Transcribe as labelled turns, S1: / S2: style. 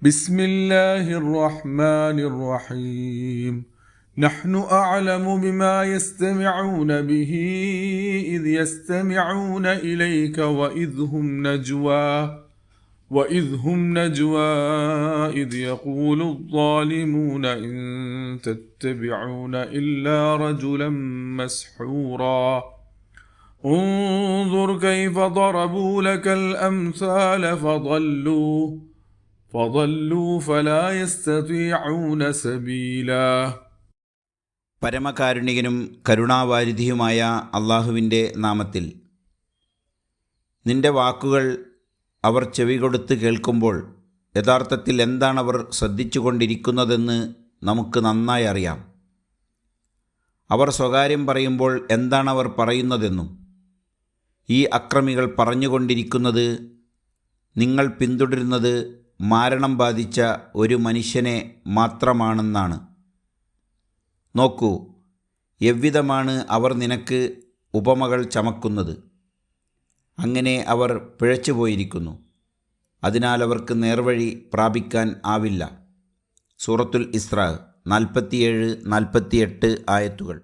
S1: بسم الله الرحمن الرحيم نحن أعلم بما يستمعون به إذ يستمعون إليك وإذ هم نجوى إذ يقول الظالمون إن تتبعون إلا رجلا مسحورا انظر كيف ضربوا لك الأمثال فضلوا فلا يستطيعون سبيلا.
S2: പരമകാരുണികനും കരുണാവാരിധിയുമായ അള്ളാഹുവിൻ്റെ നാമത്തിൽ. നിന്റെ വാക്കുകൾ അവർ ചെവികൊടുത്ത് കേൾക്കുമ്പോൾ യഥാർത്ഥത്തിൽ എന്താണവർ ശ്രദ്ധിച്ചുകൊണ്ടിരിക്കുന്നതെന്ന് നമുക്ക് നന്നായി അറിയാം. അവർ സ്വകാര്യം പറയുമ്പോൾ എന്താണവർ പറയുന്നതെന്നും ഈ അക്രമികൾ പറഞ്ഞുകൊണ്ടിരിക്കുന്നത് നിങ്ങൾ പിന്തുടരുന്നത് മാരണം ബാധിച്ച ഒരു മനുഷ്യനെ മാത്രമാണെന്നാണ്. നോക്കൂ, എவ்விதമാണ് അവർ നിനക്ക് ഉപമകൾ ചമക്കുന്നത്. അങ്ങനെ അവർ പിഴച്ചുപോയിരിക്കുന്നു. അതിനാൽ അവർക്ക് നേർവഴി പ്രാപിക്കാൻ ആവില്ല. സൂറത്തുൽ ഇസ്രാ 47-48 ആയത്തുകൾ.